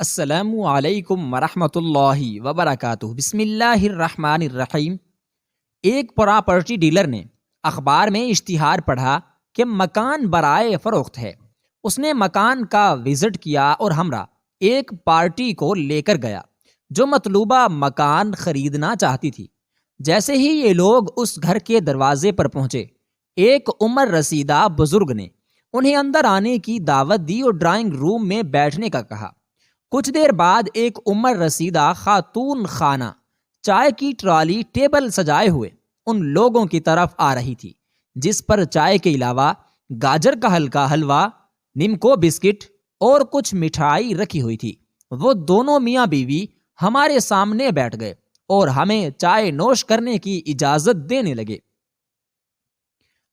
السلام علیکم ورحمۃ اللہ وبرکاتہ۔ بسم اللہ الرحمن الرحیم۔ ایک پراپرٹی ڈیلر نے اخبار میں اشتہار پڑھا کہ مکان برائے فروخت ہے۔ اس نے مکان کا وزٹ کیا اور ہمراہ ایک پارٹی کو لے کر گیا جو مطلوبہ مکان خریدنا چاہتی تھی۔ جیسے ہی یہ لوگ اس گھر کے دروازے پر پہنچے، ایک عمر رسیدہ بزرگ نے انہیں اندر آنے کی دعوت دی اور ڈرائنگ روم میں بیٹھنے کا کہا۔ کچھ دیر بعد ایک عمر رسیدہ خاتون خانہ چائے کی ٹرالی ٹیبل سجائے ہوئے ان لوگوں کی طرف آ رہی تھی، جس پر چائے کے علاوہ گاجر کا ہلکا حلوہ، نمکو بسکٹ اور کچھ مٹھائی رکھی ہوئی تھی۔ وہ دونوں میاں بیوی ہمارے سامنے بیٹھ گئے اور ہمیں چائے نوش کرنے کی اجازت دینے لگے۔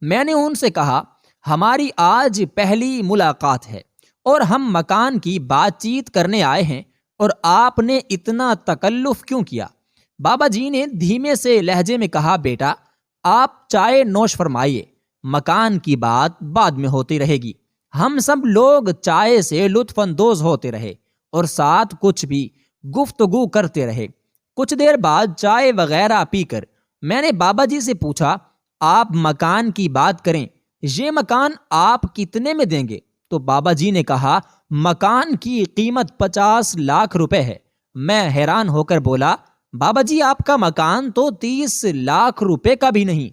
میں نے ان سے کہا، ہماری آج پہلی ملاقات ہے اور ہم مکان کی بات چیت کرنے آئے ہیں، اور آپ نے اتنا تکلف کیوں کیا؟ بابا جی نے دھیمے سے لہجے میں کہا، بیٹا آپ چائے نوش فرمائیے، مکان کی بات بعد میں ہوتی رہے گی۔ ہم سب لوگ چائے سے لطف اندوز ہوتے رہے اور ساتھ کچھ بھی گفتگو کرتے رہے۔ کچھ دیر بعد چائے وغیرہ پی کر میں نے بابا جی سے پوچھا، آپ مکان کی بات کریں، یہ مکان آپ کتنے میں دیں گے؟ تو بابا جی نے کہا، مکان کی قیمت 50 لاکھ روپے ہے۔ میں حیران ہو کر بولا، بابا جی آپ کا مکان تو 30 لاکھ روپے کا بھی نہیں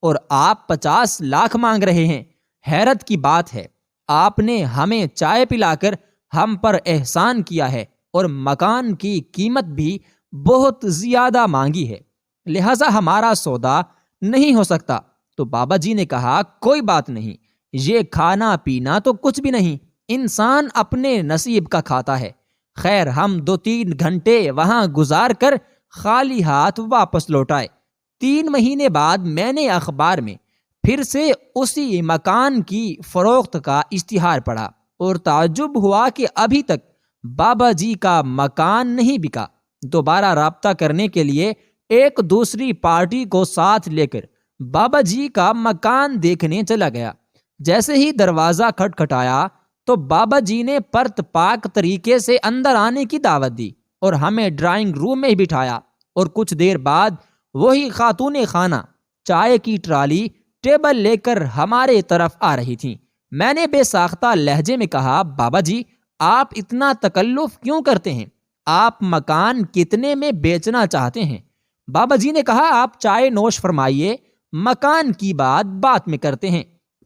اور آپ 50 لاکھ مانگ رہے ہیں۔ حیرت کی بات ہے، آپ نے ہمیں چائے پلا کر ہم پر احسان کیا ہے اور مکان کی قیمت بھی بہت زیادہ مانگی ہے، لہذا ہمارا سودا نہیں ہو سکتا۔ تو بابا جی نے کہا، کوئی بات نہیں، یہ کھانا پینا تو کچھ بھی نہیں، انسان اپنے نصیب کا کھاتا ہے۔ خیر، ہم 2-3 گھنٹے وہاں گزار کر خالی ہاتھ واپس لوٹ آئے۔ 3 مہینے بعد میں نے اخبار میں پھر سے اسی مکان کی فروخت کا اشتہار پڑھا اور تعجب ہوا کہ ابھی تک بابا جی کا مکان نہیں بکا۔ دوبارہ رابطہ کرنے کے لیے ایک دوسری پارٹی کو ساتھ لے کر بابا جی کا مکان دیکھنے چلا گیا۔ جیسے ہی دروازہ کھٹکھٹایا تو بابا جی نے پرت پاک طریقے سے اندر آنے کی دعوت دی اور ہمیں ڈرائنگ روم میں بٹھایا، اور کچھ دیر بعد وہی خاتون خانہ چائے کی ٹرالی ٹیبل لے کر ہمارے طرف آ رہی تھیں۔ میں نے بے ساختہ لہجے میں کہا، بابا جی آپ اتنا تکلف کیوں کرتے ہیں؟ آپ مکان کتنے میں بیچنا چاہتے ہیں؟ بابا جی نے کہا، آپ چائے نوش فرمائیے، مکان کی بات بعد میں کرتے ہیں۔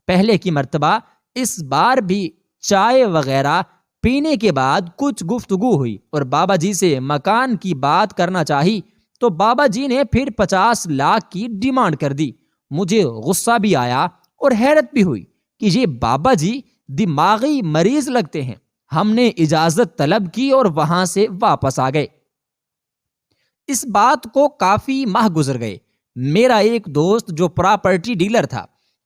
پہلے کی مرتبہ اس بار بھی چائے وغیرہ پینے کے بعد کچھ گفتگو ہوئی اور بابا جی سے مکان کی بات کرنا چاہی تو بابا جی نے پھر 50 لاکھ کی ڈیمانڈ کر دی۔ مجھے غصہ بھی آیا اور حیرت بھی ہوئی کہ یہ بابا جی دماغی مریض لگتے ہیں۔ ہم نے اجازت طلب کی اور وہاں سے واپس آ گئے۔ اس بات کو کافی ماہ گزر گئے۔ میرا ایک دوست جو پراپرٹی ڈیلر تھا،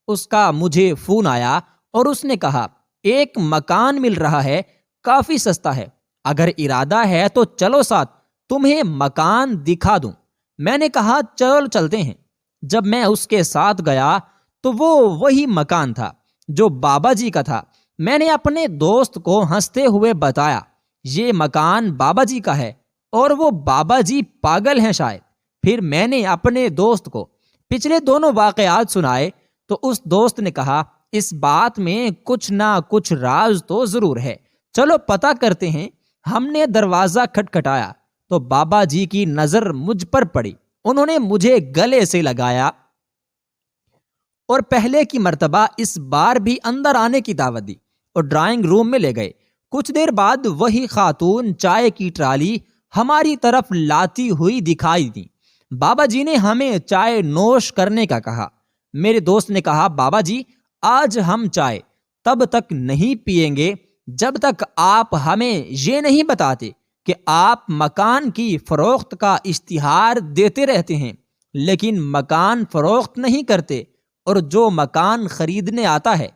اس کا مجھے فون آیا اور اس نے کہا، ایک مکان مل رہا ہے، کافی سستا ہے، اگر ارادہ ہے تو چلو ساتھ، تمہیں مکان دکھا دوں۔ میں نے کہا، چلو چلتے ہیں۔ جب میں اس کے ساتھ گیا تو وہ وہی مکان تھا جو بابا جی کا تھا۔ میں نے اپنے دوست کو ہنستے ہوئے بتایا، یہ مکان بابا جی کا ہے اور وہ بابا جی پاگل ہیں شاید۔ پھر میں نے اپنے دوست کو پچھلے دونوں واقعات سنائے تو اس دوست نے کہا، اس بات میں کچھ نہ کچھ راز تو ضرور ہے، چلو پتہ کرتے ہیں۔ ہم نے دروازہ کھٹکھٹایا تو بابا جی کی نظر مجھ پر پڑی۔ انہوں نے مجھے گلے سے لگایا اور پہلے کی مرتبہ اس بار بھی اندر آنے کی دعوت دی اور ڈرائنگ روم میں لے گئے۔ کچھ دیر بعد وہی خاتون چائے کی ٹرالی ہماری طرف لاتی ہوئی دکھائی دی۔ بابا جی نے ہمیں چائے نوش کرنے کا کہا۔ میرے دوست نے کہا، بابا جی آج ہم چائے تب تک نہیں پیئیں گے جب تک آپ ہمیں یہ نہیں بتاتے کہ آپ مکان کی فروخت کا اشتہار دیتے رہتے ہیں لیکن مکان فروخت نہیں کرتے، اور جو مکان خریدنے آتا ہے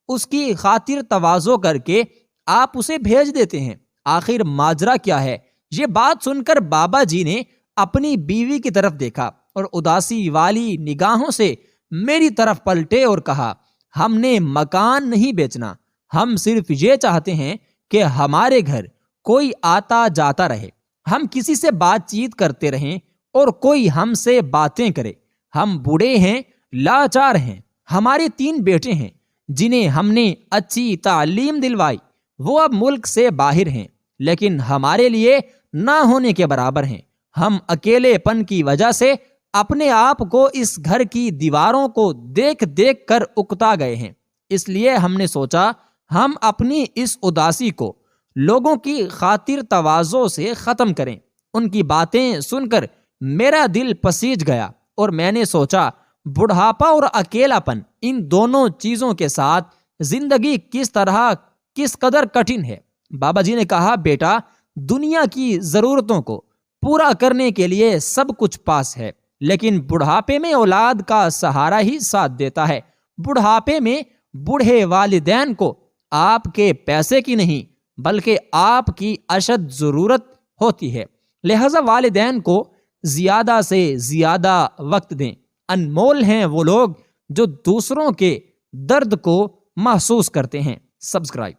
اس کی خاطر تواضع کر کے آپ اسے بھیج دیتے ہیں۔ آخر ماجرا کیا ہے؟ یہ بات سن کر بابا جی نے اپنی بیوی کی طرف دیکھا اور اداسی والی نگاہوں سے میری طرف پلٹے اور کہا، ہم نے مکان نہیں بیچنا، ہم صرف یہ چاہتے ہیں کہ ہمارے گھر کوئی آتا جاتا رہے، ہم کسی سے بات چیت کرتے رہیں اور کوئی ہم سے باتیں کرے۔ ہم بوڑھے ہیں، لاچار ہیں، ہمارے 3 بیٹے ہیں جنہیں ہم نے اچھی تعلیم دلوائی، وہ اب ملک سے باہر ہیں، لیکن ہمارے لیے نہ ہونے کے برابر ہیں۔ ہم اکیلے پن کی وجہ سے اپنے آپ کو اس گھر کی دیواروں کو دیکھ دیکھ کر اکتا گئے ہیں۔ اس لیے ہم نے سوچا ہم اپنی اس اداسی کو لوگوں کی خاطر تواضع سے ختم کریں۔ ان کی باتیں سن کر میرا دل پسیج گیا اور میں نے سوچا بڑھاپا اور اکیلا پن، ان دونوں چیزوں کے ساتھ زندگی کس قدر کٹھن ہے۔ بابا جی نے کہا، بیٹا، دنیا کی ضرورتوں کو پورا کرنے کے لیے سب کچھ پاس ہے، لیکن بڑھاپے میں اولاد کا سہارا ہی ساتھ دیتا ہے۔ بڑھاپے میں بوڑھے والدین کو آپ کے پیسے کی نہیں بلکہ آپ کی اشد ضرورت ہوتی ہے، لہذا والدین کو زیادہ سے زیادہ وقت دیں۔ انمول ہیں وہ لوگ جو دوسروں کے درد کو محسوس کرتے ہیں۔ سبسکرائب